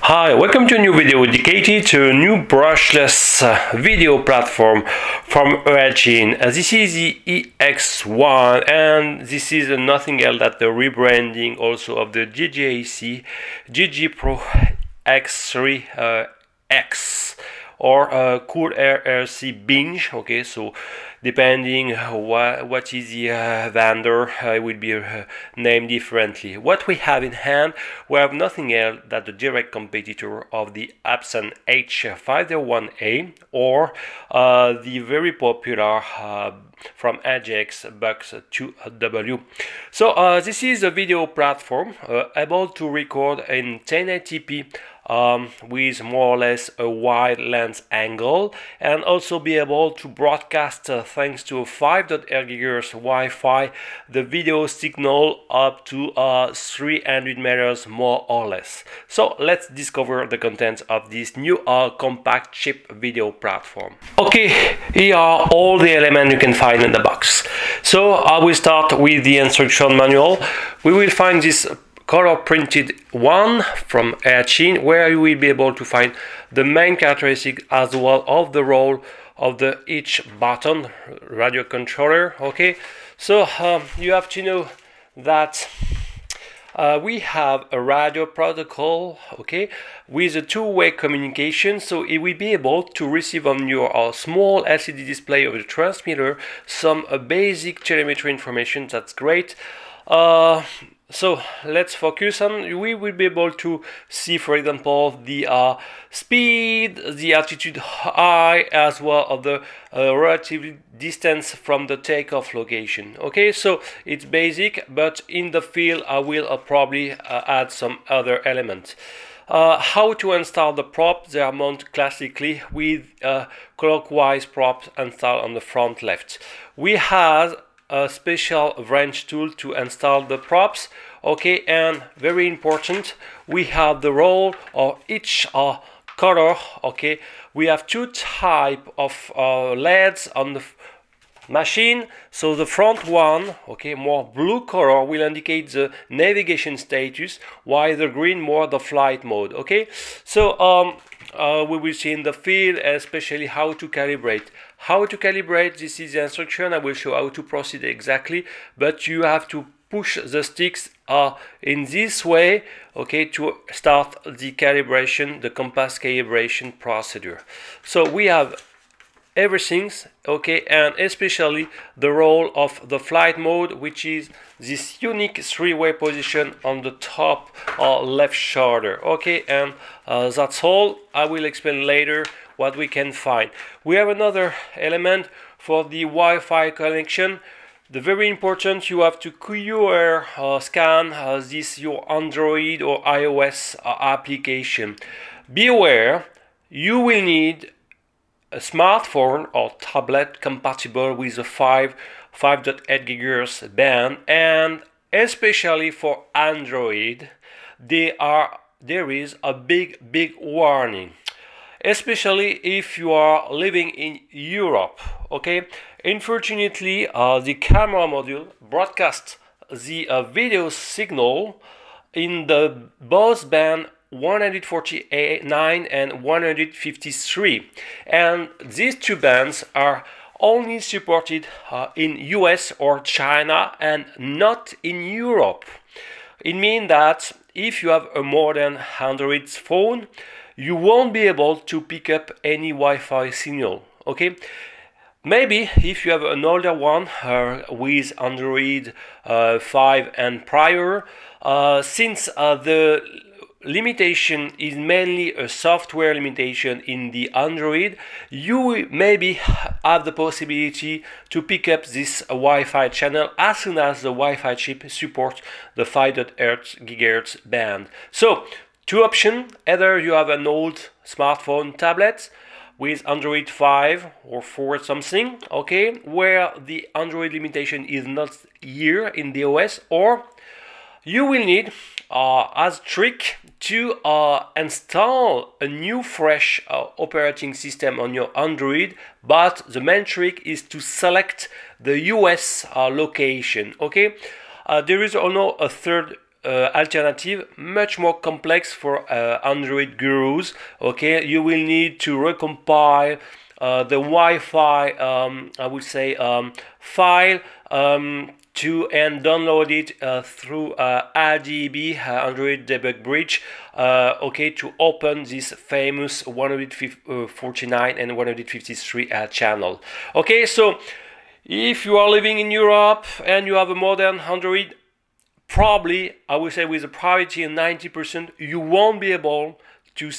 Hi, welcome to a new video dedicated to a new brushless video platform from Eachine. This is the EX1 and this is nothing else than the rebranding also of the GGAC GG Pro X3 X or Cool Air RC Binge. Okay, so depending what is the vendor, it will be named differently. What we have in hand, we have nothing else than the direct competitor of the Epson H501A or the very popular from Ajax Box 2W. So this is a video platform able to record in 1080p with more or less a wide lens angle, and also be able to broadcast thanks to a 5.8 GHz Wi-Fi the video signal up to 300 meters more or less. So let's discover the contents of this new compact chip video platform. Okay, here are all the elements you can find in the box. So I will start with the instruction manual. We will find this color printed one from Eachine, where you will be able to find the main characteristic as well of the role of each button radio controller. Okay, so you have to know that we have a radio protocol, okay, with a two-way communication, so it will be able to receive on your small LCD display of the transmitter some basic telemetry information. That's great. So let's focus on, we will be able to see, for example, the speed, the altitude high, as well as the relative distance from the takeoff location. Okay, so it's basic, but in the field I will probably add some other elements. How to install the prop? They are mounted classically with clockwise props installed on the front left. We have a special wrench tool to install the props. Okay, and very important, we have the role of each color. Okay, we have two types of LEDs on the machine. So the front one, okay, more blue color, will indicate the navigation status, while the green more the flight mode. Okay, so we will see in the field, especially how to calibrate. How to calibrate, this is the instruction. I will show how to proceed exactly, but you have to push the sticks in this way, okay, to start the calibration, the compass calibration procedure. So we have everything, okay, and especially the role of the flight mode, which is this unique three-way position on the top left shoulder. Okay, and that's all. I will explain later what we can find. We have another element for the Wi-Fi connection. The very important, you have to QR scan this your Android or iOS application. Be aware, you will need a smartphone or tablet compatible with a 5.8 GHz band, and especially for Android, there is a big warning, especially if you are living in Europe. Okay, unfortunately, the camera module broadcasts the video signal in the both band 149 and 153, and these two bands are only supported in US or China and not in Europe. It means that if you have a modern Android phone, you won't be able to pick up any Wi-Fi signal. Okay, maybe if you have an older one with Android 5 and prior, since the limitation is mainly a software limitation in the Android, you maybe have the possibility to pick up this Wi-Fi channel as soon as the Wi-Fi chip supports the 5.8 GHz band. So two options: either you have an old smartphone, tablet with Android 5 or 4 something, okay, where the Android limitation is not here in the OS, or you will need as a trick to install a new fresh operating system on your Android, but the main trick is to select the US location. Okay, there is also a third alternative, much more complex for Android gurus. Okay, you will need to recompile the Wi-Fi, I would say, file and download it through ADB, Android Debug Bridge, okay, to open this famous 149 and 153 channel. Okay, so if you are living in Europe and you have a modern Android, probably, I would say with a priority of 90%, you won't be able to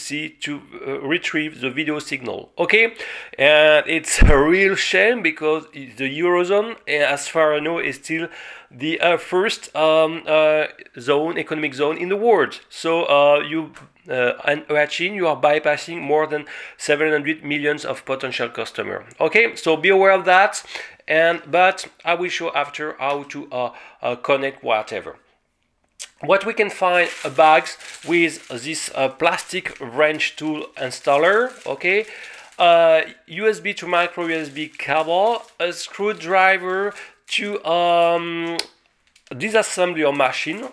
retrieve the video signal. Okay, and it's a real shame because the Eurozone, as far as I know, is still the first economic zone in the world. So and Eachine, you are bypassing more than 700 millions of potential customers. Okay, so be aware of that. But I will show after how to connect whatever. What we can find bags with this plastic wrench tool installer, okay, USB to micro USB cable, a screwdriver to disassemble your machine.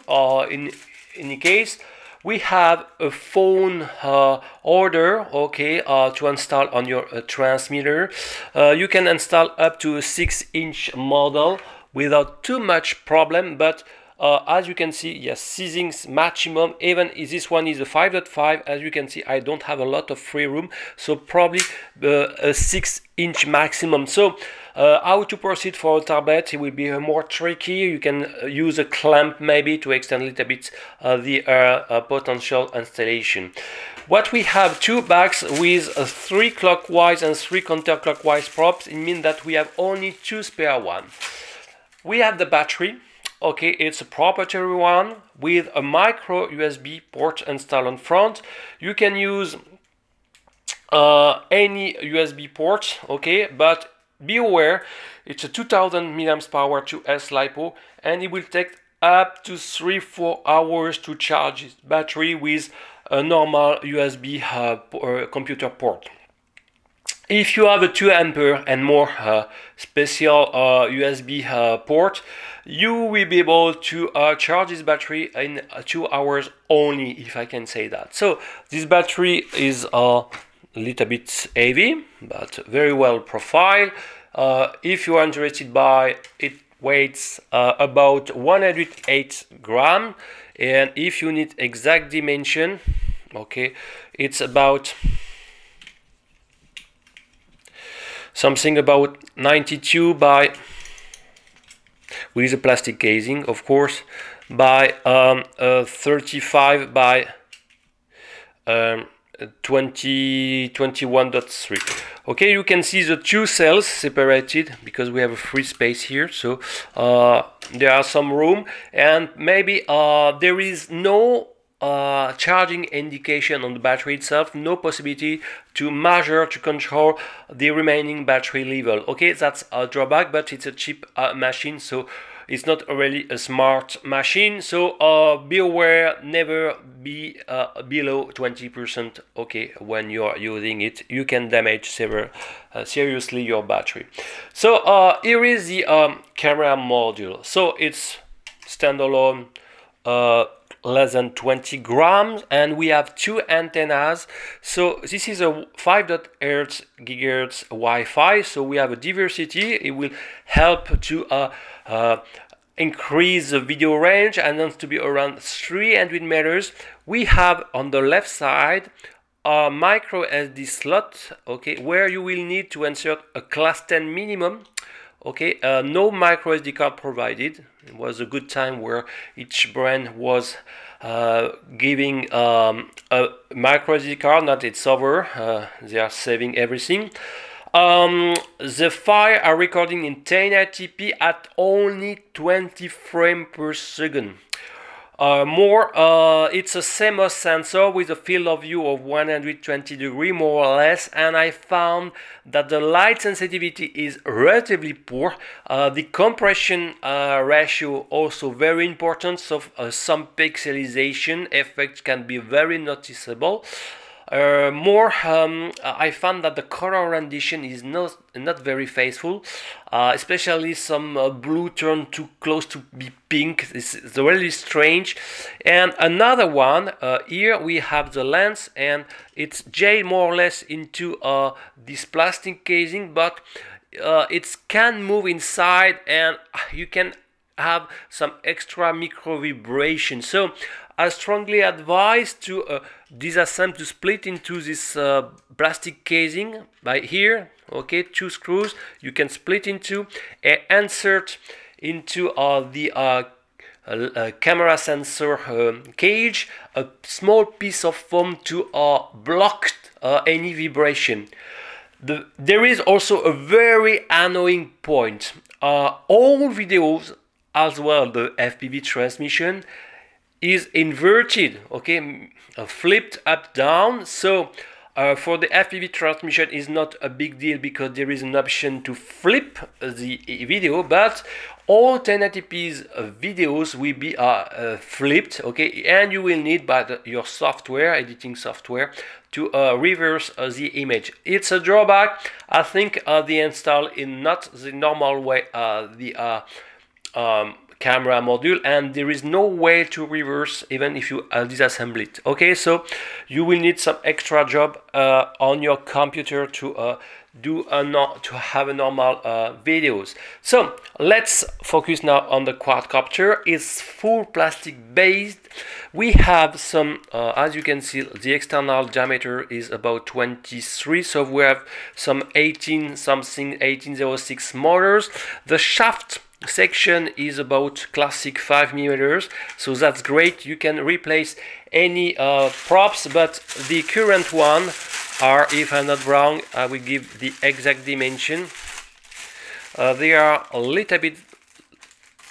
In any case, we have a phone order, okay, to install on your transmitter. You can install up to a 6-inch model without too much problem, but as you can see, yes, seizings maximum. Even if this one is a 5.5, as you can see, I don't have a lot of free room, so probably a 6-inch maximum. So how to proceed for a tablet, it will be more tricky. You can use a clamp maybe to extend a little bit the potential installation. What we have two bags with 3 clockwise and 3 counterclockwise props. It means that we have only 2 spare ones. We have the battery. Okay, it's a proprietary one with a micro USB port installed on front. You can use any USB port, okay, but be aware it's a 2000 milliamps power to S LiPo, and it will take up to 3-4 hours to charge its battery with a normal USB computer port. If you have a 2 ampere and more special USB port, you will be able to charge this battery in 2 hours only, if I can say that. So this battery is a little bit heavy, but very well profiled. If you are interested by it, weighs about 108 grams, and if you need exact dimension, okay, it's about something about 92 by, with a plastic casing, of course, by 35 by 21.3. Okay, you can see the 2 cells separated because we have a free space here, so there are some room, and maybe there is no charging indication on the battery itself, no possibility to measure, to control the remaining battery level. Okay, that's a drawback, but it's a cheap machine, so it's not really a smart machine. So be aware, never be below 20%. Okay, when you're using it, you can damage seriously your battery. So here is the camera module. So it's standalone, less than 20 grams, and we have 2 antennas. So this is a 5.8 gigahertz Wi-Fi, so we have a diversity. It will help to increase the video range, and then to be around 300 meters. We have on the left side a micro SD slot, okay, where you will need to insert a class 10 minimum. Okay, no micro SD card provided. It was a good time where each brand was giving a micro SD card. Not it's over. They are saving everything. The file are recording in 1080p at only 20 frames per second. It's a CMOS sensor with a field of view of 120 degrees more or less, and I found that the light sensitivity is relatively poor. The compression ratio also very important, so some pixelization effects can be very noticeable. I found that the color rendition is not very faithful, especially some blue turned too close to be pink. It's really strange. And another one, here we have the lens, and it's jailed more or less into this plastic casing, but it can move inside, and you can have some extra micro vibration. So I strongly advise to disassemble, to split into this plastic casing by here. Okay, 2 screws you can split into and insert into the camera sensor cage a small piece of foam to block any vibration. There is also a very annoying point. All videos, as well the FPV transmission, is inverted, okay, flipped up down. So for the FPV transmission is not a big deal because there is an option to flip the video, but all 1080p's videos will be flipped, okay, and you will need by your software, editing software, to reverse the image. It's a drawback. I think the install in not the normal way, the camera module, and there is no way to reverse even if you disassemble it. Okay, so you will need some extra job on your computer to have a normal videos. So let's focus now on the quadcopter. It's full plastic based. We have some, as you can see, the external diameter is about 23, so we have some 1806 motors. The shaft section is about classic 5 millimeters, so that's great. You can replace any props, but the current one are, if I'm not wrong, I will give the exact dimension. They are a little bit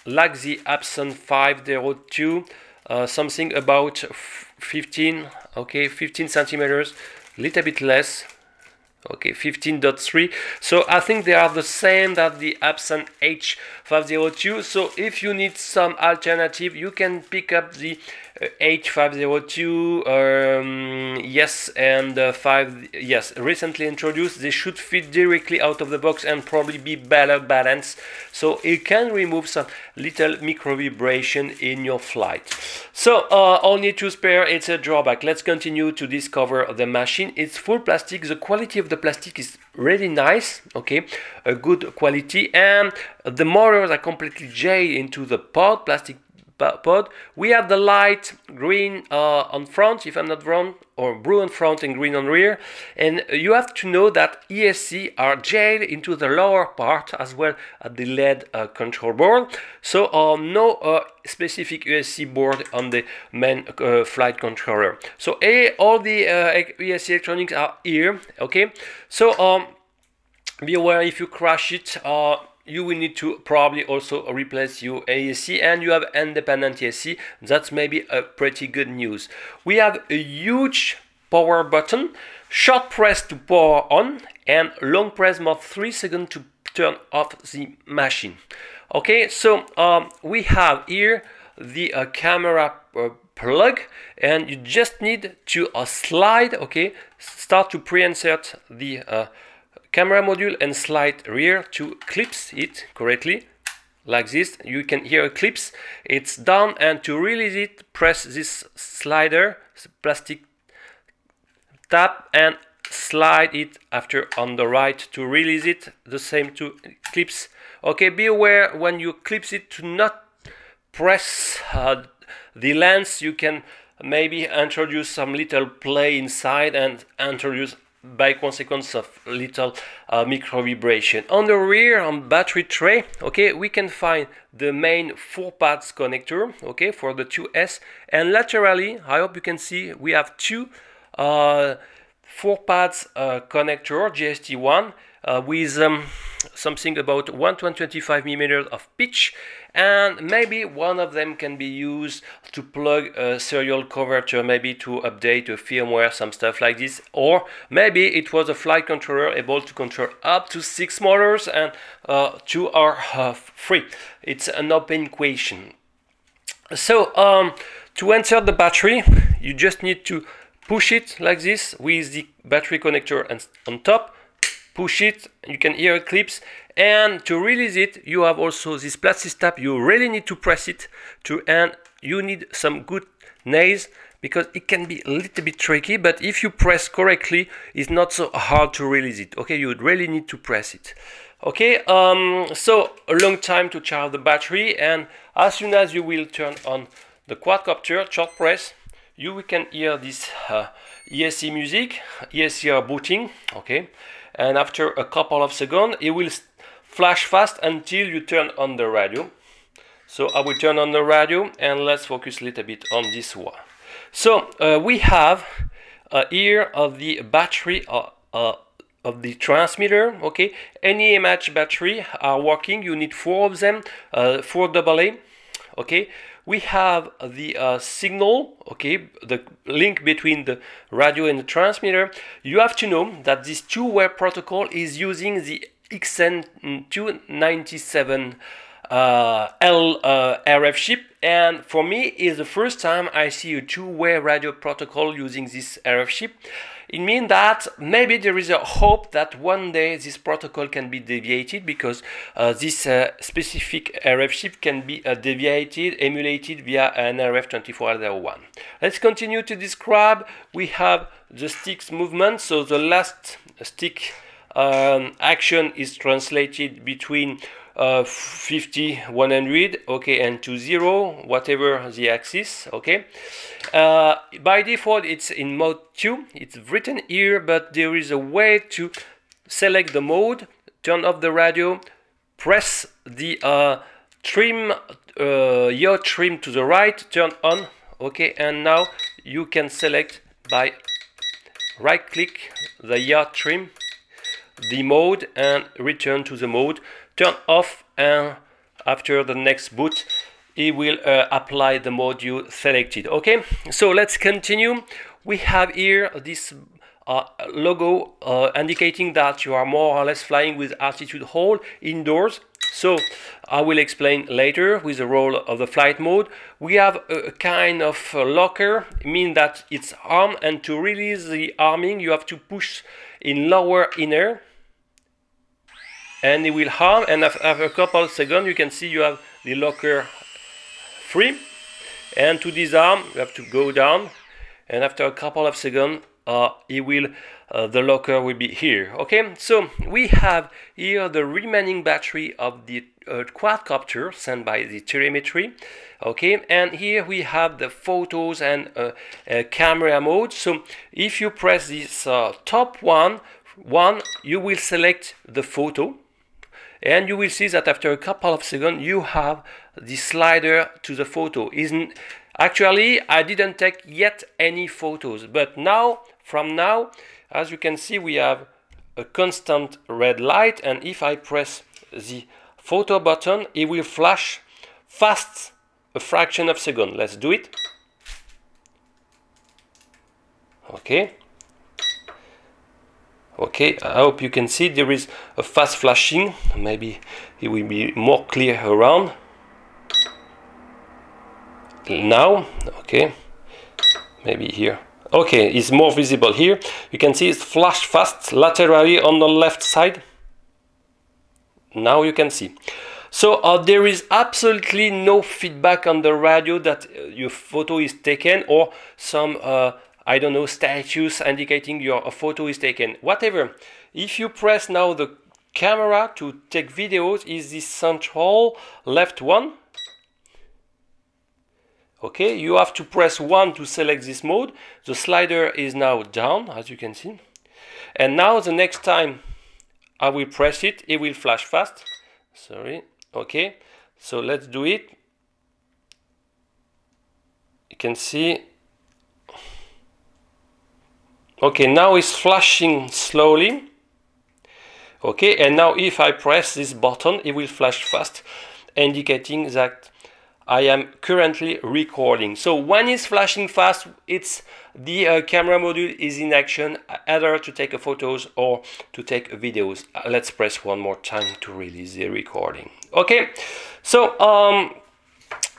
like the Epson 502, something about 15, okay, 15 centimeters, little bit less. Okay, 15.3. So I think they are the same that the Epson H502. So if you need some alternative, you can pick up the H502. Yes, and 5. Yes, recently introduced. They should fit directly out of the box and probably be better balanced. So it can remove some little micro vibration in your flight. So only 2 spare. It's a drawback. Let's continue to discover the machine. It's full plastic. The quality of the plastic is really nice, okay, a good quality, and the motors are completely jailed into the pod, plastic pod. We have the light green on front, if I'm not wrong, or blue on front and green on rear, and you have to know that ESC are jailed into the lower part as well as the LED control board. So no specific ESC board on the main flight controller. So all the ESC electronics are here, okay. So be aware, if you crash it, you will need to probably also replace your ESC, and you have independent ESC. That's maybe a pretty good news. We have a huge power button, short press to power on, and long press more 3 seconds to turn off the machine. Okay, so we have here the camera plug, and you just need to slide, okay, start to pre-insert the camera module and slide rear to clips it correctly, like this. You can hear a clips, it's down, and to release it, press this slider, plastic tap, and slide it after on the right to release it. The same to clips. Okay, be aware when you clips it to not press the lens. You can maybe introduce some little play inside and introduce by consequence of little micro vibration. On the rear, on battery tray, okay, we can find the main 4 pads connector, okay, for the 2S, and laterally, I hope you can see, we have 2 4 pads connector GST1 with something about 125 millimeters of pitch, and maybe one of them can be used to plug a serial converter, maybe to update a firmware, some stuff like this, or maybe it was a flight controller able to control up to 6 motors, and 2 are free. It's an open equation. So to insert the battery, you just need to push it like this with the battery connector and on top, push it, you can hear clips. And to release it, you have also this plastic tab. You really need to press it and you need some good nails, because it can be a little bit tricky, but if you press correctly, it's not so hard to release it. Okay, you really need to press it. Okay, so a long time to charge the battery, and as soon as you will turn on the quadcopter, short press, you can hear this ESC music, ESC booting. Okay, and after a couple of seconds, it will flash fast until you turn on the radio. So I will turn on the radio, and let's focus a little bit on this one. So we have here the battery of the transmitter. Okay, any image battery are working. You need 4 of them, 4 AA. Okay, we have the signal. Okay, the link between the radio and the transmitter. You have to know that this two-way protocol is using the XN297 RF chip, and for me is the first time I see a two-way radio protocol using this RF chip. It means that maybe there is a hope that one day this protocol can be deviated, because this specific RF chip can be deviated, emulated via an RF2401. Let's continue to describe. We have the sticks movement. So the last stick action is translated between 50, 100, okay, and to 0, whatever the axis. Okay, by default it's in mode 2. It's written here, but there is a way to select the mode, turn off the radio, press the trim, yaw trim to the right, turn on. Okay, and now you can select by right click the yaw trim, the mode, and return to the mode, turn off, and after the next boot it will apply the mode you selected. Okay, so let's continue. We have here this logo indicating that you are more or less flying with altitude hold indoors. So I will explain later with the role of the flight mode. We have a kind of locker, meaning that it's armed, and to release the arming you have to push in lower inner, and it will harm, and after a couple of seconds you can see you have the locker free, and to disarm you have to go down, and after a couple of seconds the locker will be here. Okay, so we have here the remaining battery of the quadcopter sent by the telemetry. Okay, and here we have the photos and camera mode. So if you press this top one, you will select the photo, and you will see that after a couple of seconds you have the slider to the photo. Actually I didn't take yet any photos, but now, from now, as you can see, we have a constant red light, and if I press the photo button it will flash fast a fraction of a second. Let's do it. Okay. Okay, I hope you can see there is a fast flashing. Maybe it will be more clear around. Now, okay, maybe here. Okay, it's more visible here. You can see it's flashed fast laterally on the left side. Now you can see. So there is absolutely no feedback on the radio that your photo is taken, or some I don't know, status indicating your photo is taken. Whatever. If you press now the camera to take videos, is this central left one. Okay, you have to press 1 to select this mode. The slider is now down, as you can see. And now the next time I will press it, it will flash fast. Sorry. Okay, so let's do it. You can see. Okay, now it's flashing slowly. Okay, and now if I press this button, it will flash fast, indicating that I am currently recording. So when it's flashing fast, it's the camera module is in action, either to take photos or to take videos. Let's press one more time to release the recording. Okay, so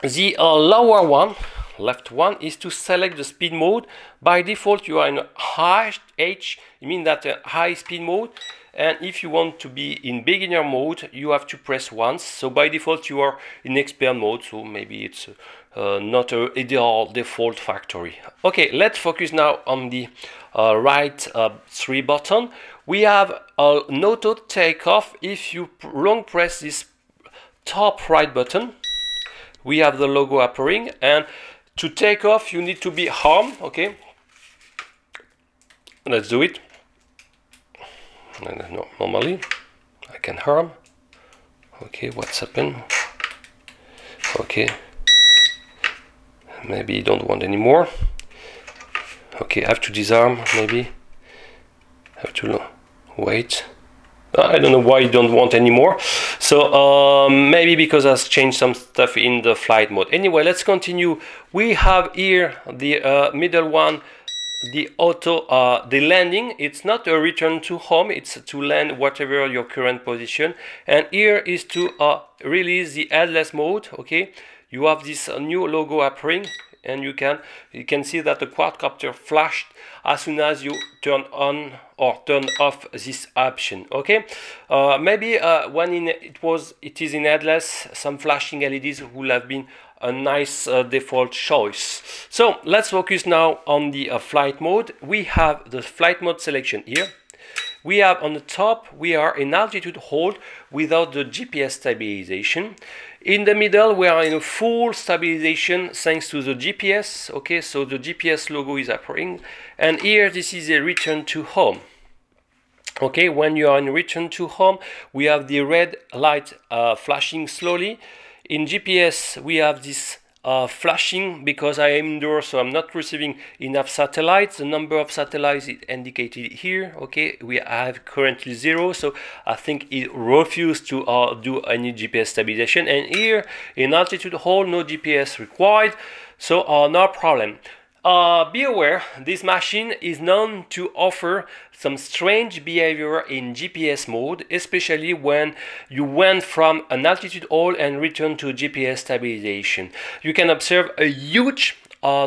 the lower one, left one is to select the speed mode. By default, you are in high H, it means that high speed mode. And if you want to be in beginner mode, you have to press once. So by default, you are in expert mode. So maybe it's not an ideal default factory. Okay, let's focus now on the right 3 button. We have an auto takeoff. If you long press this top right button, we have the logo appearing, and to take off you need to be armed. Okay, let's do it. No, normally I can harm. Okay, what's happened? Okay, maybe you don't want anymore. Okay, I have to disarm. Maybe I have to wait. I don't know why you don't want anymore. So maybe because I've changed some stuff in the flight mode. Anyway, let's continue. We have here the middle one, the auto, the landing. It's not a return to home, it's to land whatever your current position. And here is to release the headless mode. Okay, you have this new logo appearing, and you can see that the quadcopter flashed as soon as you turn on or turn off this option. Okay, maybe when it is in headless, some flashing LEDs will have been a nice default choice. So let's focus now on the flight mode. We have the flight mode selection here. We have on the top, we are in altitude hold without the GPS stabilization. In the middle, we are in a full stabilization thanks to the GPS. Okay, so the GPS logo is appearing. And here, this is a return to home. Okay, when you are in return to home, we have the red light flashing slowly. In GPS, we have this flashing because I am indoors, so I'm not receiving enough satellites. The number of satellites is indicated here. Okay, we have currently 0, so I think it refused to do any GPS stabilization. And here in altitude hold, no GPS required, so no problem. Be aware, this machine is known to offer some strange behavior in GPS mode, especially when you went from an altitude hold and return to GPS stabilization. You can observe a huge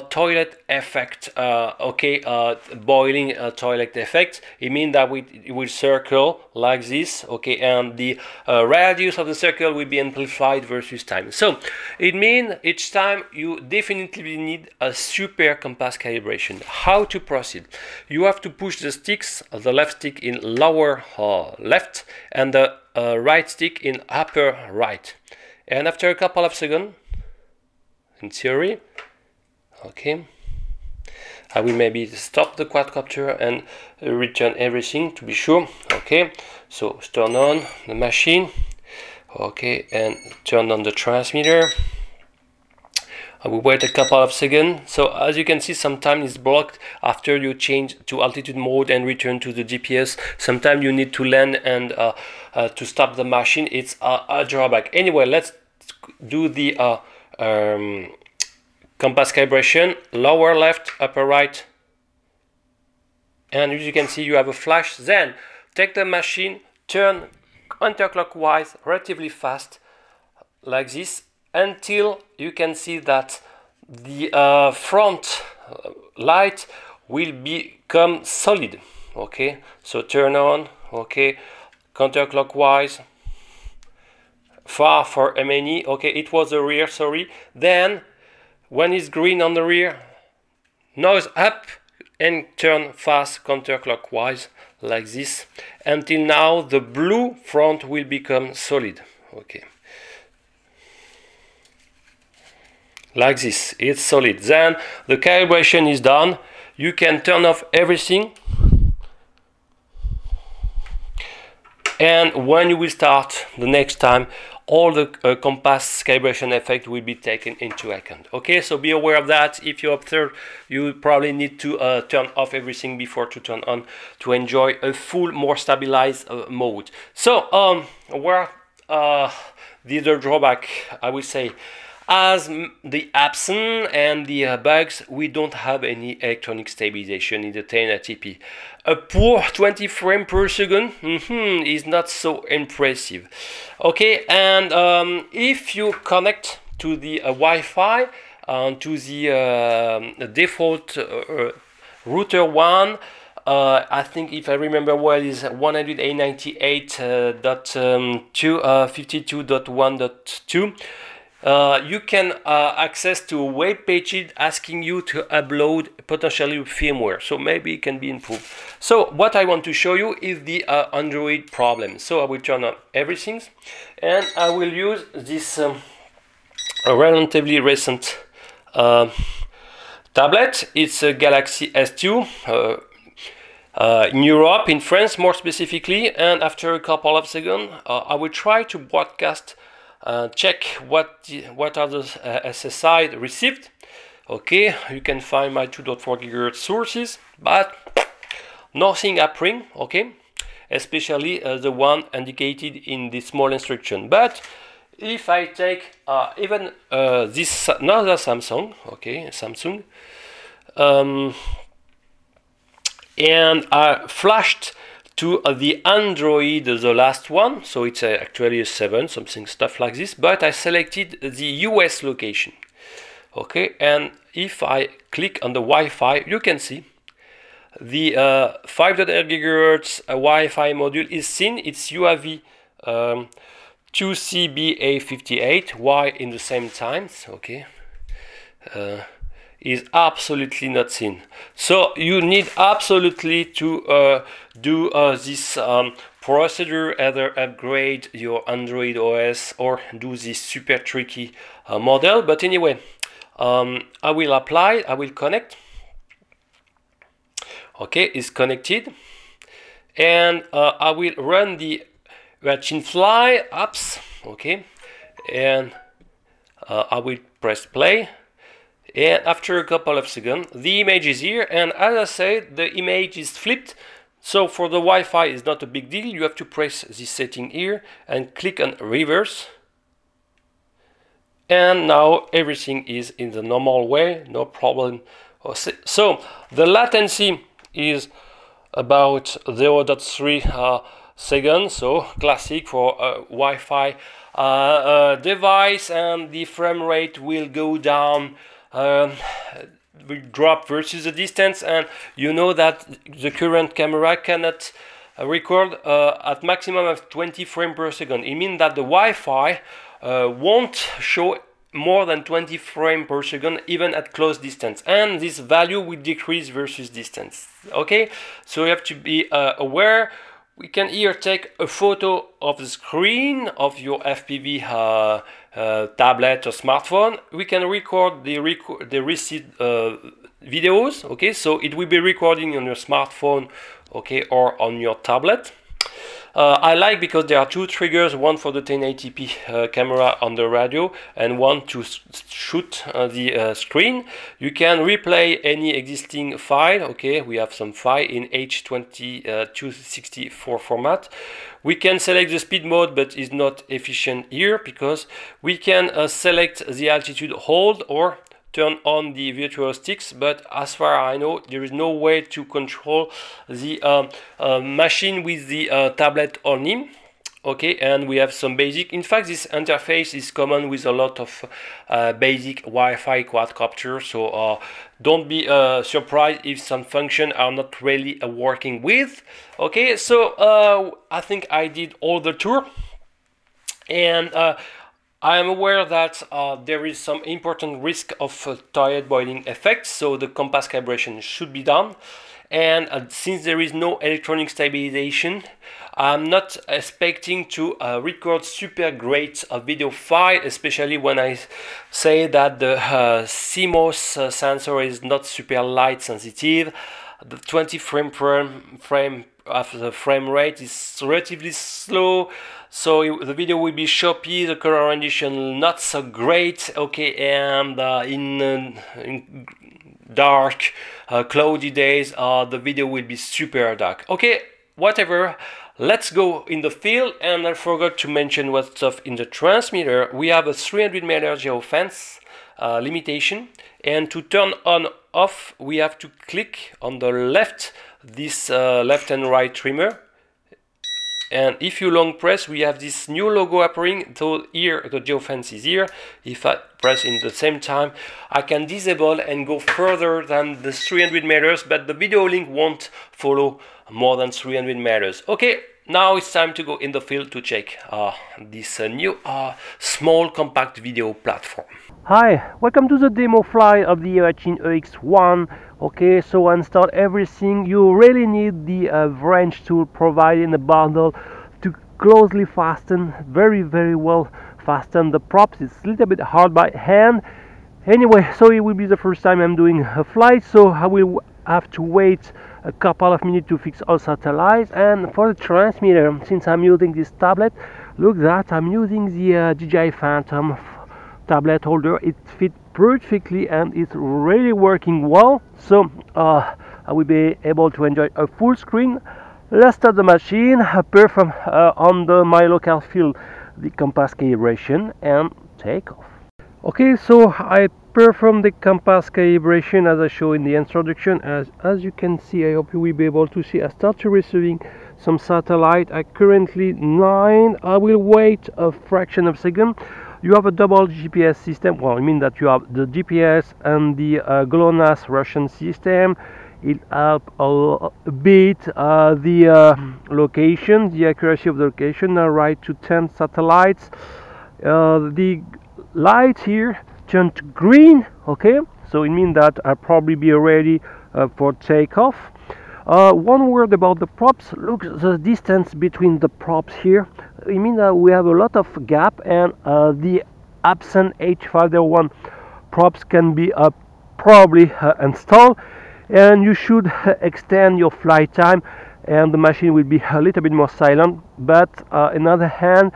toilet effect, boiling toilet effect. It means that it will circle like this, okay, and the radius of the circle will be amplified versus time. So it means each time you definitely need a super compass calibration. How to proceed? You have to push the sticks, the left stick in lower left and the right stick in upper right, and after a couple of seconds, in theory, okay, I will maybe stop the quadcopter and return everything to be sure. Okay, so turn on the machine, okay, and turn on the transmitter. I will wait a couple of seconds. So as you can see, sometimes it's blocked after you change to altitude mode and return to the GPS. Sometimes you need to land and to stop the machine. It's a drawback. Anyway, let's do the compass calibration, lower left, upper right, and as you can see you have a flash. Then take the machine, turn counterclockwise relatively fast like this until you can see that the front light will become solid. Okay, so turn on, okay, counterclockwise, far for many. Okay, it was the rear, sorry. Then when it's green on the rear, nose up and turn fast counterclockwise like this until now the blue front will become solid. Okay, like this, it's solid. Then the calibration is done. You can turn off everything, and when you will start the next time, all the compass calibration effect will be taken into account. Okay, so be aware of that. If you observe, you probably need to turn off everything before to turn on to enjoy a full, more stabilized mode. So where the other drawback, I will say, as the absence and the bugs, we don't have any electronic stabilization in the 10 ATP. A poor 20 frames per second is not so impressive. Okay, and if you connect to the Wi-Fi, to the default router one. I think, if I remember well, is 198.252.1.2. You can access to web pages asking you to upload potentially firmware, so maybe it can be improved. So what I want to show you is the Android problem. So I will turn on everything, and I will use this relatively recent tablet. It's a Galaxy S2 in Europe, in France more specifically, and after a couple of seconds I will try to broadcast, check what are the SSI received. Okay, you can find my 2.4 GHz sources, but nothing happening, okay, especially the one indicated in the small instruction. But if I take even this another Samsung, okay, Samsung, and I flashed to the Android, the last one, so it's actually a 7, something stuff like this, but I selected the US location, okay, and if I click on the Wi-Fi, you can see the 5.8 GHz Wi-Fi module is seen. It's UAV 2CBA58, Y in the same times, okay, is absolutely not seen. So you need absolutely to do this procedure, either upgrade your Android OS or do this super tricky model. But anyway, I will apply, I will connect. Okay, it's connected, and I will run the Eachine Fly apps, okay, and I will press play. And after a couple of seconds, the image is here, and as I said, the image is flipped. So for the Wi-Fi, it's not a big deal. You have to press this setting here and click on reverse. And now everything is in the normal way, no problem. So the latency is about 0.3 seconds, so classic for a Wi-Fi device, and the frame rate will go down, will drop versus the distance, and you know that the current camera cannot record at maximum of 20 frames per second. It means that the Wi-Fi won't show more than 20 frames per second even at close distance, and this value will decrease versus distance. Okay, so you have to be aware. We can here take a photo of the screen of your FPV tablet or smartphone. We can record the received videos, okay, so it will be recording on your smartphone, okay, or on your tablet. I like because there are two triggers, one for the 1080p camera on the radio and one to shoot the screen. You can replay any existing file, okay, we have some file in H.264 format. We can select the speed mode, but it's not efficient here because we can select the altitude hold or turn on the virtual sticks, but as far as I know, there is no way to control the machine with the tablet only. Okay, and we have some basic. In fact, this interface is common with a lot of basic Wi-Fi quadcopters, so don't be surprised if some functions are not really working with. Okay, so I think I did all the tour, and I am aware that there is some important risk of tire boiling effects, so the compass calibration should be done. And since there is no electronic stabilization, I'm not expecting to record super great video file, especially when I say that the CMOS sensor is not super light sensitive. The 20 frame of the frame rate is relatively slow, so the video will be choppy, the color rendition not so great, okay, and in dark, cloudy days, the video will be super dark. Okay, whatever, let's go in the field. And I forgot to mention what's stuff in the transmitter. We have a 300 MHz geofence limitation, and to turn on off we have to click on the left, this left and right trimmer, And if you long press, we have this new logo appearing. So here the geofence is here. If I press in the same time, I can disable and go further than the 300 meters, but the video link won't follow more than 300 meters. Okay, now it's time to go in the field to check this new small compact video platform. Hi, welcome to the demo flight of the Eachine EX1. Okay, so install everything. You really need the wrench tool provided in the bundle to closely fasten, very well fasten the props. It's a little bit hard by hand. Anyway, so it will be the first time I'm doing a flight, so I will have to wait a couple of minutes to fix all satellites. And for the transmitter, since I'm using this tablet, look that I'm using the DJI Phantom tablet holder. It fits perfectly and it's really working well, so I will be able to enjoy a full screen. Let's start the machine, perform on my local field the compass calibration and take off. Okay, so I perform the compass calibration as I show in the introduction. As you can see, I hope you will be able to see, I start receiving some satellite. I currently 9. I will wait a fraction of a second. You have a double GPS system. Well, I mean that you have the GPS and the GLONASS Russian system. It helps a bit the location, the accuracy of the location. Now right to 10 satellites. The light here turned to green. Okay, so it means that I'll probably be ready for takeoff. One word about the props. Look, the distance between the props here. It means that we have a lot of gap, and the absent H501 props can be probably installed, and you should extend your flight time, and the machine will be a little bit more silent. But on the other hand,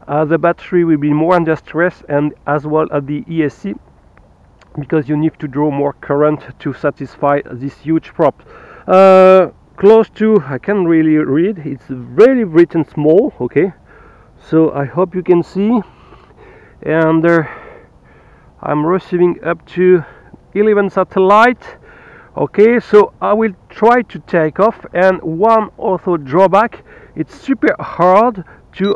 the battery will be more under stress, and as well as the ESC, because you need to draw more current to satisfy this huge prop. Close to, I can't really read, it's really written small. Okay, so I hope you can see. And I'm receiving up to 11 satellites. Okay, so I will try to take off. And one also drawback, it's super hard to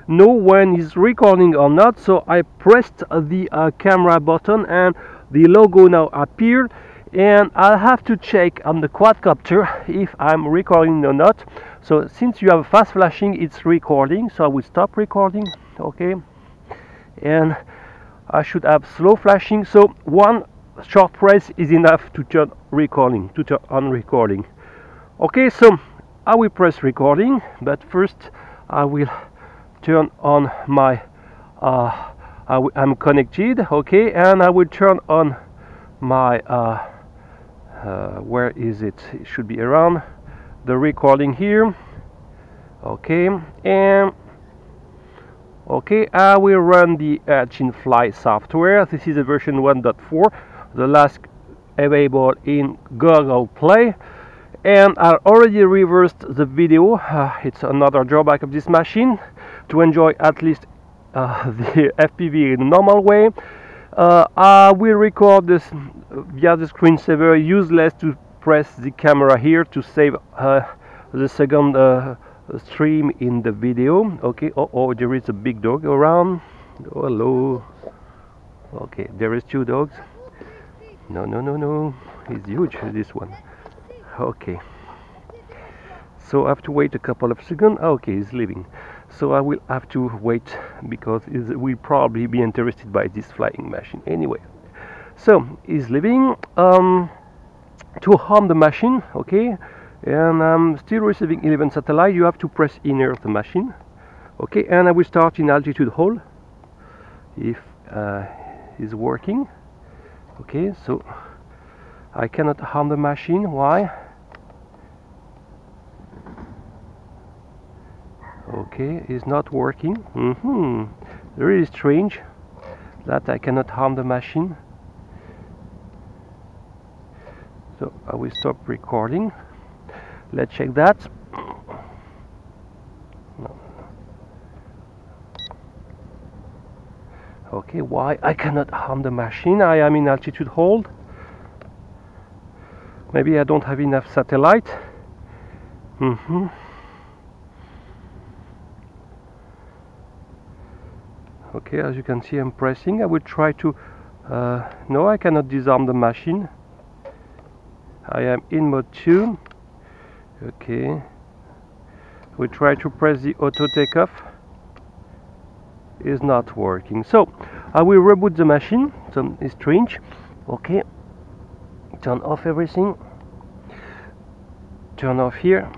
know when it's recording or not. So I pressed the camera button and the logo now appeared, and I'll have to check on the quadcopter if I'm recording or not. So since you have fast flashing, it's recording, so I will stop recording. Okay, and I should have slow flashing, so one short press is enough to turn on recording. Okay, so I will press recording, but first I will turn on my I'm connected. Okay, and I will turn on my where is it? It should be around the recording here. Okay, and okay, I will run the Eachine Fly software. This is a version 1.4, the last available in Google Play, and I already reversed the video. It's another drawback of this machine to enjoy at least the FPV in a normal way. I will record this via the screensaver. Useless to press the camera here to save the second stream in the video. Okay, oh, there is a big dog around. Oh, hello. Okay, there is 2 dogs. No, he's huge, this one. Okay, so I have to wait a couple of seconds. Okay, he's leaving, so I will have to wait because he will probably be interested by this flying machine anyway. So he's leaving. To harm the machine. Okay, and I'm still receiving 11 satellites. You have to press inner the machine. Okay, and I will start in altitude hold if it's working. Okay, so I cannot harm the machine. Why? Okay, it's not working. Really strange that I cannot harm the machine. So I will stop recording. Let's check that. No. Okay, why I cannot harm the machine? I am in altitude hold. Maybe I don't have enough satellite. Okay, as you can see, I'm pressing. I will try to no, I cannot disarm the machine. I am in mode 2. Okay, we try to press the auto takeoff. Is not working, so I will reboot the machine. So it's strange. Okay, turn off everything, turn off here.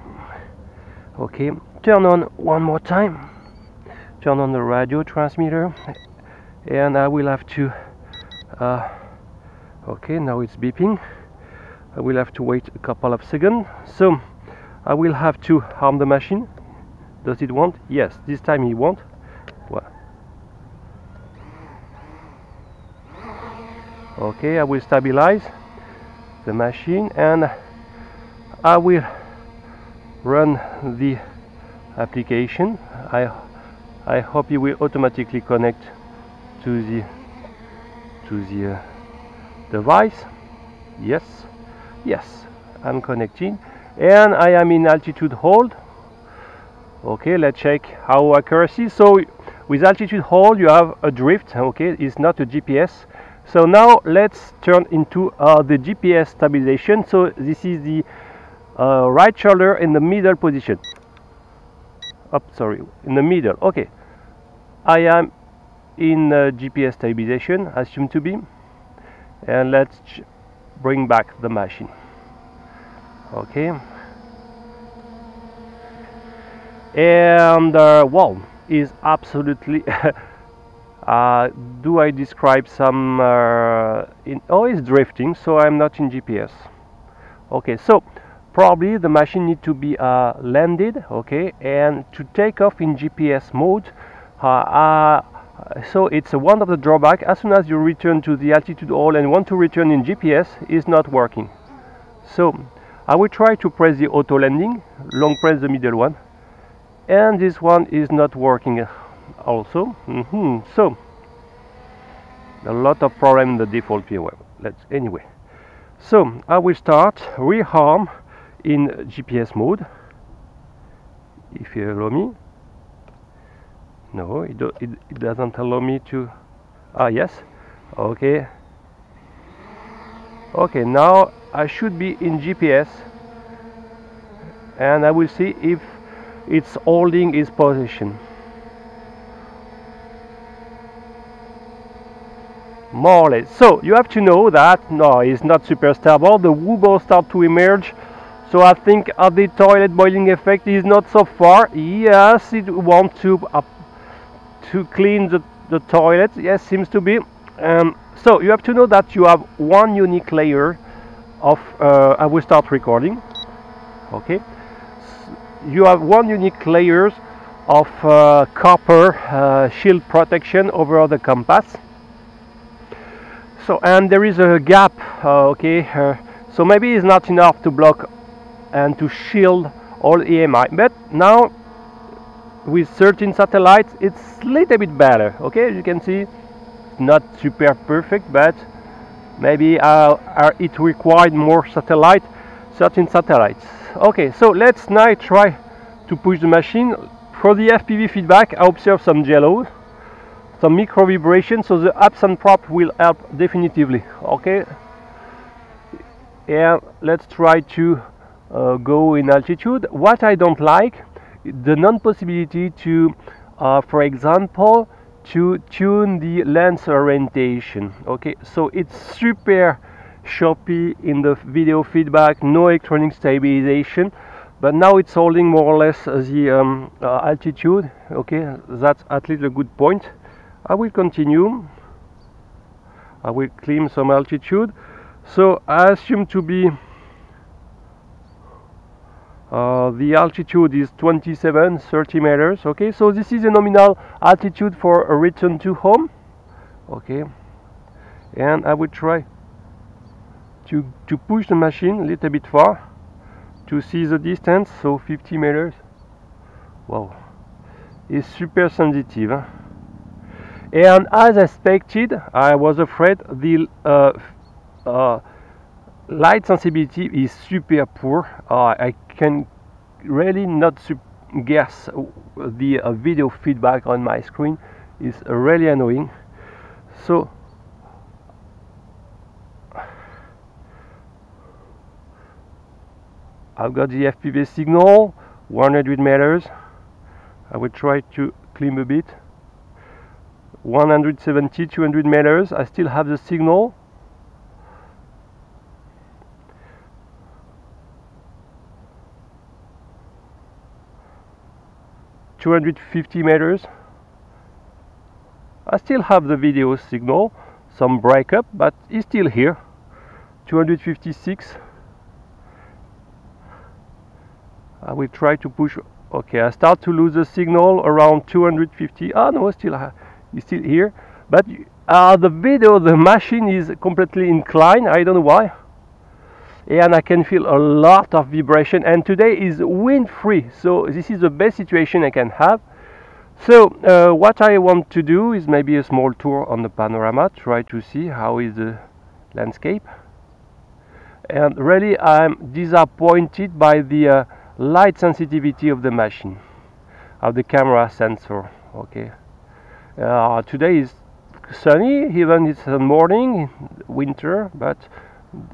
Okay, turn on one more time, turn on the radio transmitter, and I will have to okay, now it's beeping. I will have to wait a couple of seconds, so I will have to arm the machine. Does it want? Yes, this time it won't. Well, okay, I will stabilize the machine and I will run the application. I hope it will automatically connect to the device. Yes, I'm connecting and I am in altitude hold. Okay, let's check our accuracy. So with altitude hold you have a drift. Okay, it's not a GPS. So now let's turn into the GPS stabilization. So this is the right shoulder in the middle position. Sorry, in the middle. Okay, I am in GPS stabilization, assumed to be, and let's bring back the machine. Okay, and wow, is absolutely do I describe some it's drifting, so I'm not in GPS. Okay, so probably the machine need to be landed, okay, and to take off in GPS mode. So it's one of the drawback. As soon as you return to the altitude hold and want to return in GPS, is not working. So I will try to press the auto landing, long press the middle one, and this one is not working also. So a lot of problem in the default view. Anyway, so I will start rearm in GPS mode, if you allow me. No, it doesn't allow me to. Yes. Okay, now I should be in GPS and I will see if it's holding its position. More or less. So you have to know that no, it's not super stable. The wobbles start to emerge. So I think the toilet boiling effect is not so far. Yes, it wants to clean the toilet. Yes, seems to be. So you have to know that you have one unique layer of. I will start recording. Okay. You have one unique layers of copper shield protection over the compass. So and there is a gap. Okay. So maybe it's not enough to block and to shield all EMI, but now with certain satellites it's a little bit better. Okay, you can see not super perfect, but maybe it required more certain satellites. Okay, so let's now try to push the machine. For the FPV feedback, I observe some jello, some micro vibration, so the absent prop will help definitively. Okay, and let's try to go in altitude. What I don't like, the non-possibility to, for example, to tune the lens orientation. Okay, so it's super choppy in the video feedback, no electronic stabilization, but now it's holding more or less the altitude. Okay, that's at least a good point. I will continue. I will claim some altitude. So I assume to be the altitude is 30 meters. Okay, so this is a nominal altitude for a return to home. Okay, and I will try to push the machine a little bit far to see the distance. So 50 meters. Wow, it's super sensitive. And as expected, I was afraid the light sensibility is super poor. I can really not guess the video feedback on my screen. is really annoying. So I've got the FPV signal 100 meters. I will try to climb a bit. 170, 200 meters. I still have the signal. ...250 meters. I still have the video signal. Some breakup, but it's still here. 256. I will try to push. Okay, I start to lose the signal around 250. Ah, no, it's still here. But the machine is completely inclined. I don't know why. And I can feel a lot of vibration. And today is wind free, so this is the best situation I can have. So what I want to do is maybe a small tour on the panorama, try to see how is the landscape. And really, I'm disappointed by the light sensitivity of the machine, of the camera sensor. Okay, today is sunny, even it's a morning, winter, but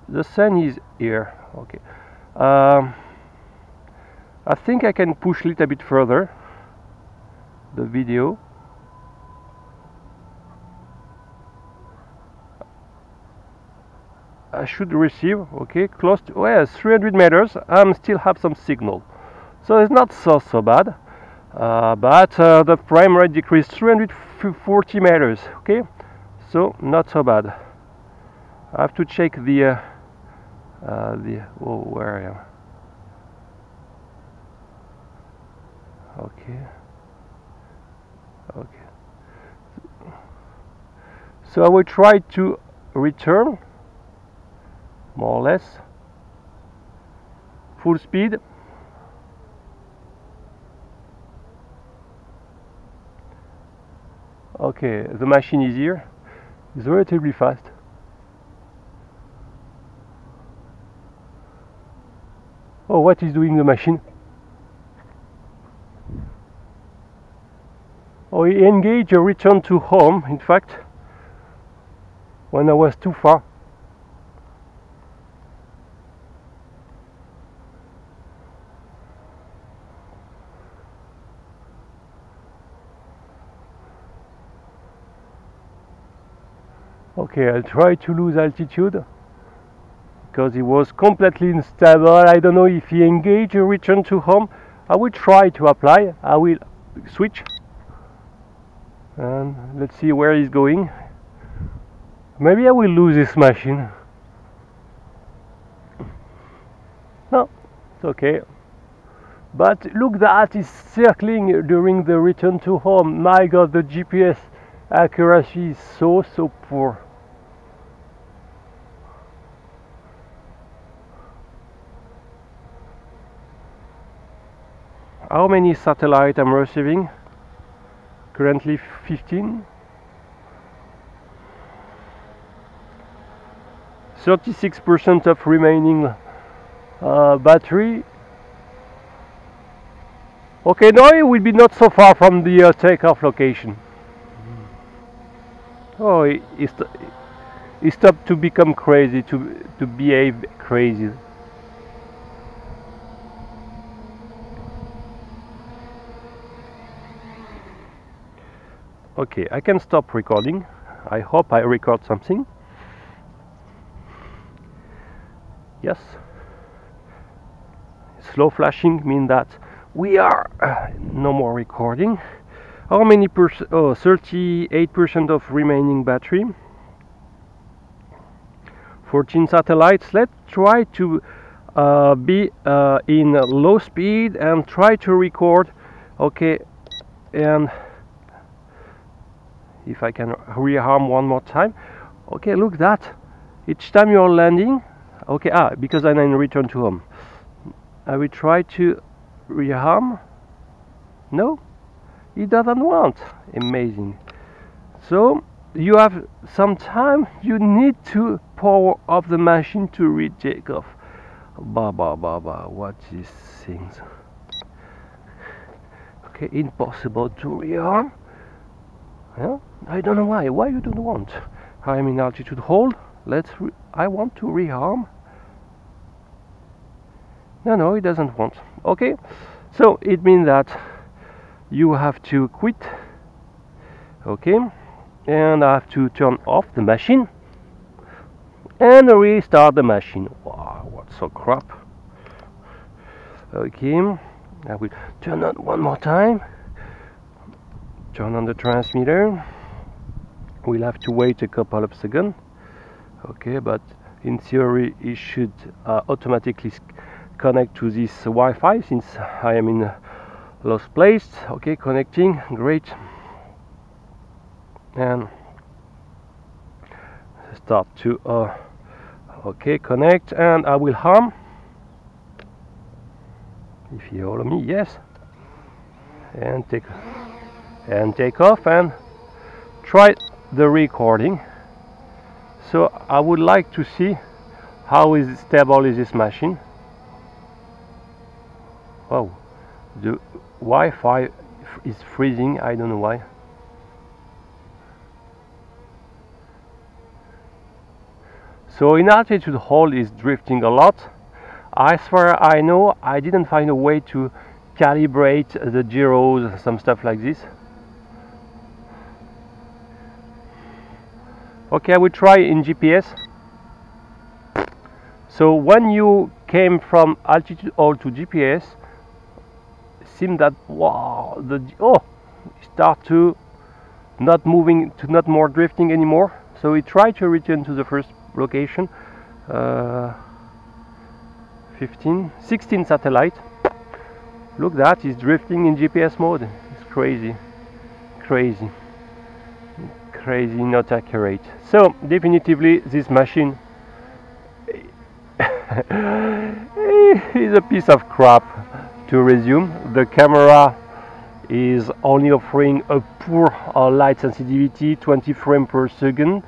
the sun is here. Okay, I think I can push a little bit further the video. I should receive, okay, close to, well, 300 meters. I still have some signal, so it's not so bad. But the frame rate decreased 340 meters. Okay, so not so bad. I have to check the where I am. Okay. So I will try to return more or less full speed. Okay, the machine is here. It's relatively fast. Oh, what is doing the machine? Oh, he engaged a return to home, in fact, when I was too far. Okay, I'll try to lose altitude because it was completely unstable. I don't know if he engaged a return to home. I will try to apply. I will switch and let's see where he's going. Maybe I will lose this machine. No, it's okay. But look, that is circling during the return to home. My God, the GPS accuracy is so poor. How many satellites I'm receiving? Currently 15. 36% of remaining battery. Okay, now it will be not so far from the takeoff location. Oh, he stopped to become crazy, to behave crazy. Okay, I can stop recording. I hope I record something. Yes. Slow flashing means that we are no more recording. How many percent? Oh, 38% of remaining battery. 14 satellites. Let's try to be in low speed and try to record. Okay, and if I can rearm one more time. Okay, look that. Each time you're landing. Okay, because I then return to home. I will try to rearm. No, it doesn't want. Amazing. So you have some time. You need to power off the machine to retake off. What is things? Okay, impossible to rearm. Yeah? I don't know why. Why you don't want? I'm in altitude hold. I want to rearm. No, it doesn't want. Okay, so it means that you have to quit. Okay, and I have to turn off the machine and restart the machine. Wow, what's so crap? Okay, I will turn on one more time. Turn on the transmitter. We'll have to wait a couple of seconds. Okay, but in theory it should automatically connect to this Wi-Fi since I am in a lost place. Okay, connecting, great. And start to okay, connect, and I will arm. If you follow me, yes. And take off and try the recording. So I would like to see how stable is this machine. Oh, the Wi-Fi is freezing. I don't know why. So in altitude hold is drifting a lot. As far as I know, I didn't find a way to calibrate the gyros, some stuff like this. Okay, I will try in GPS. So when you came from altitude hold to GPS, it seemed that wow, start to not moving, to not more drifting anymore. So we try to return to the first location. 16 satellite. Look, that is drifting in GPS mode. It's crazy, not accurate. So definitively this machine is a piece of crap. To resume, the camera is only offering a poor light sensitivity, 20 frames per second.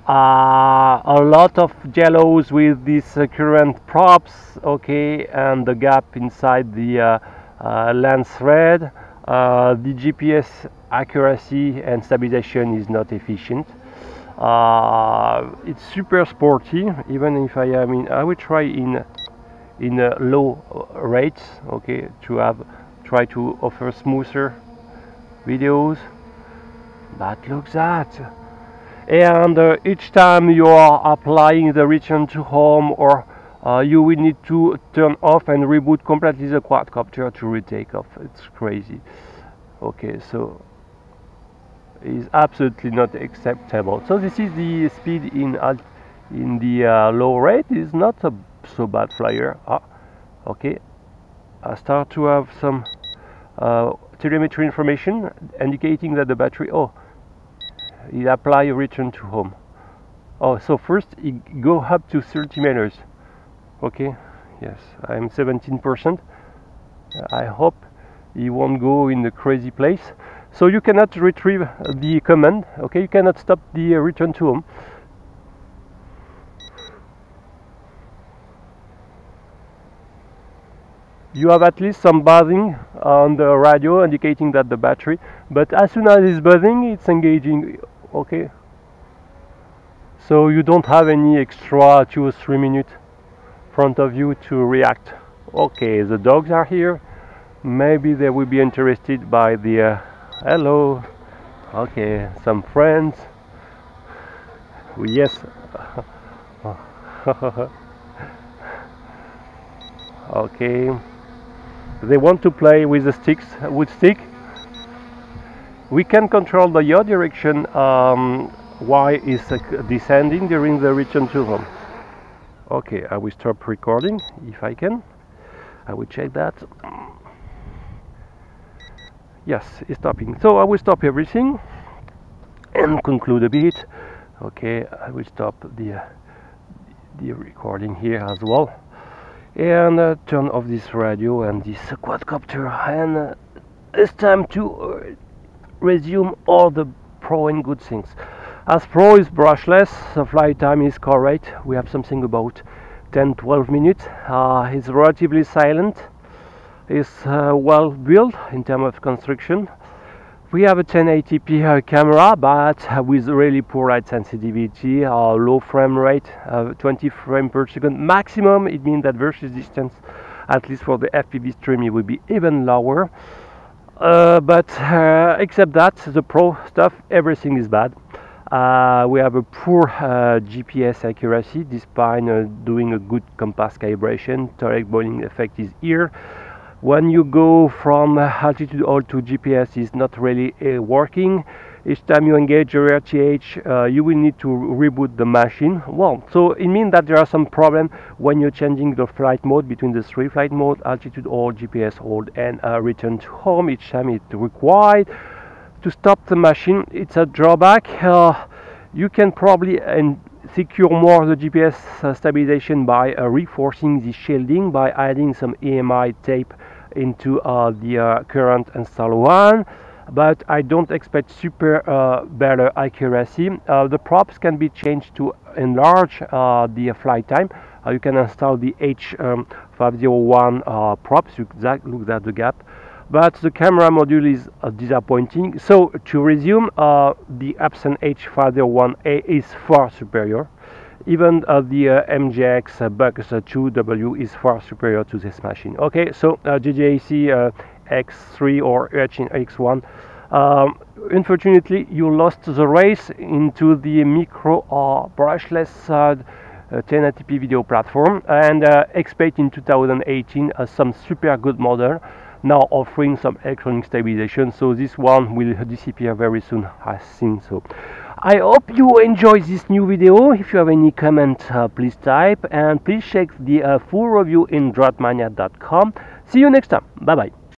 A lot of jellos with these current props, okay, and the gap inside the lens thread. The GPS accuracy and stabilization is not efficient. It's super sporty, even if I mean I will try in low rates, okay, to try to offer smoother videos. But look that. And each time you are applying the return to home, or you will need to turn off and reboot completely the quadcopter to retake off. It's crazy. Okay, so it's absolutely not acceptable. So this is the speed in the low rate. Is not a so bad flyer. Okay, I start to have some telemetry information indicating that the battery, it apply a return to home. So first it go up to 30 meters. Okay, yes, I'm 17%. I hope it won't go in the crazy place. So you cannot retrieve the command. Okay, you cannot stop the return to home. You have at least some buzzing on the radio indicating that the battery, but as soon as it's buzzing, it's engaging. Okay, so you don't have any extra 2 or 3 minutes front of you to react. Okay, the dogs are here. Maybe they will be interested by the hello. Okay, some friends. Yes. Okay, they want to play with the sticks, wood stick. We can control the yaw direction. Y is descending during the return to home. Okay, I will stop recording if I can. I will check that. Yes, it's stopping. So I will stop everything and conclude a bit. Okay, I will stop the recording here as well, and turn off this radio and this quadcopter, and it's time to resume all the pro and good things. As pro is brushless, the flight time is correct. We have something about 10-12 minutes. It's relatively silent. It's well built in terms of construction. We have a 1080p camera, but with really poor light sensitivity, low frame rate, 20 frames per second maximum. It means that versus distance, at least for the FPV stream, it will be even lower. But except that, the pro stuff, everything is bad. We have a poor GPS accuracy despite doing a good compass calibration. Direct boiling effect is here. When you go from altitude hold to GPS is not really working. Each time you engage your RTH, you will need to reboot the machine. Well, so it means that there are some problems when you're changing the flight mode between the three flight mode, altitude hold, GPS hold, and return to home. Each time it's required to stop the machine. It's a drawback. You can probably secure more the GPS stabilization by reinforcing the shielding, by adding some EMI tape into the current install one, but I don't expect super better accuracy. The props can be changed to enlarge the flight time. You can install the H501 props. You look at the gap, but the camera module is disappointing. So to resume, the Epson H501A is far superior. Even the MJX Bucks 2W is far superior to this machine. Okay, so JJC X3 or Eachine EX1. Unfortunately, you lost the race into the micro brushless 1080p video platform, and expect in 2018 some super good model now offering some electronic stabilization. So this one will disappear very soon, I think so. I hope you enjoyed this new video. If you have any comment, please type, and please check the full review in droidmania.com. See you next time. Bye bye.